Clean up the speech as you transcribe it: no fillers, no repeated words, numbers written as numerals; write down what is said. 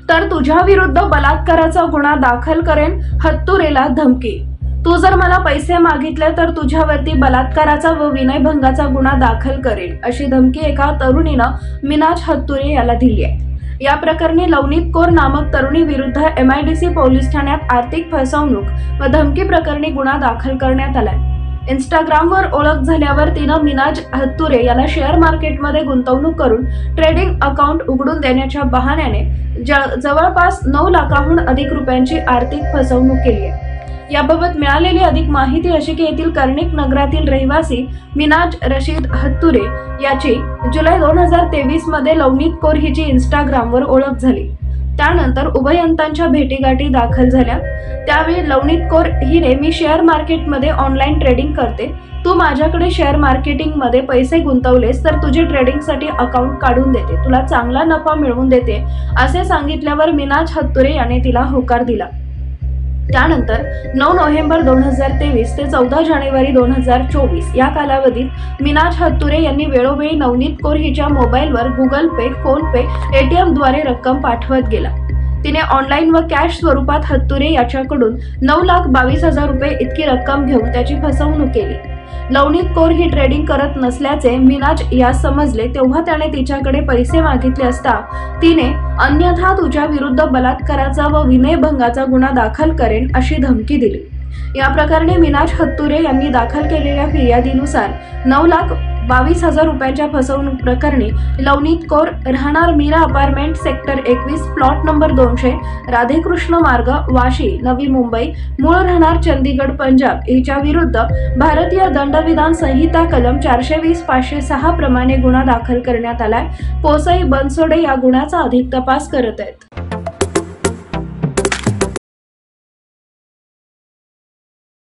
तर तुझ्या विरुद्ध बलात्काराचा गुन्हा दाखल करेन, हत्तुरेला धमकी। तू जर मला पैसे मागितले तर तुझ्यावरती बलात्काराचा व विनयभंगाचा गुन्हा दाखल करेन, अशी धमकी एका तरुणीनं मिनाज हत्तुरे याला दिली आहे। या प्रकरणी लवनीत कौर नामक तरुणी विरुद्ध MIDC पोलीस ठाण्यात आर्थिक फसवणूक व धमकी प्रकरणी गुन्हा दाखल करण्यात आलाय। इंस्टाग्रामवर ओळख झाल्यावर तिनं मिनाज हत्तुरे याला शेअर मार्केटमध्ये गुंतवणूक करून ट्रेडिंग अकाउंट उघडून देण्याच्या बहाण्याने जवळपास 9 लाखाहून अधिक रुपयांची आर्थिक फसवणूक केली आहे। याबाबत मिळालेली अधिक माहिती अशी की येथील कर्णिक नगरातील रहिवासी मिनाज रशीद हत्तुरे याची जुलै 2023 मध्ये लवनीत कौर हिची इंस्टाग्रामवर ओळख झाली। त्यानंतर उभयंतांच्या भेटीगाठी दाखल झाल्या। त्यावेळी लवनीत कौर हिने मी शेअर मार्केटमध्ये ऑनलाईन ट्रेडिंग करते, तू माझ्याकडे शेअर मार्केटिंग मध्ये पैसे गुंतवलेस तर तुझे ट्रेडिंगसाठी अकाउंट काढून देते, तुला चांगला नफा मिळवून देते असे सांगितल्यावर मिनाज हत्तुरे याने तिला होकार दिला। त्यानंतर 9 नोव्हेंबर 2023 ते 14 जानेवारी 2024 या कालावधीत मिनाज हत्तुरे यांनी वेळोवेळी नवनीत कौर हिच्या मोबाईलवर गुगल पे, फोन पे, ATM द्वारे रक्कम पाठवत गेला। तिने ऑनलाईन व कॅश स्वरूपात हत्तुरे याच्याकडून 9,22,000 रुपये इतकी रक्कम घेऊन त्याची फसवणूक केली। लवनीत कौर ही ट्रेडिंग करत नसल्याचे मिनाज यास समजले तेव्हा त्याने तिच्याकडे पैसे मागितले असता तिने अन्यथा तुझ्या विरुद्ध बलात्काराचा व विनयभंगाचा गुन्हा दाखल करेन अशी धमकी दिली। या प्रकरणी मिनाज हत्तुरे यांनी दाखल केलेल्या फिर्यादीनुसार 9,22,000 रुपयांच्या फसवणूक प्रकरणी लवनीत कौर राहणार Meera apartment sector 21 plot number 200 Radhekrishna Marg Vashi Navi Mumbai मूळ राहणार चंदीगड पंजाब हिच्या विरुद्ध भारतीय दंडविधान संहिता कलम 420-506 प्रमाणे गुन्हा दाखल करण्यात आलाय। पोसई बनसोडे या गुन्ह्याचा अधिक तपास करत आहेत।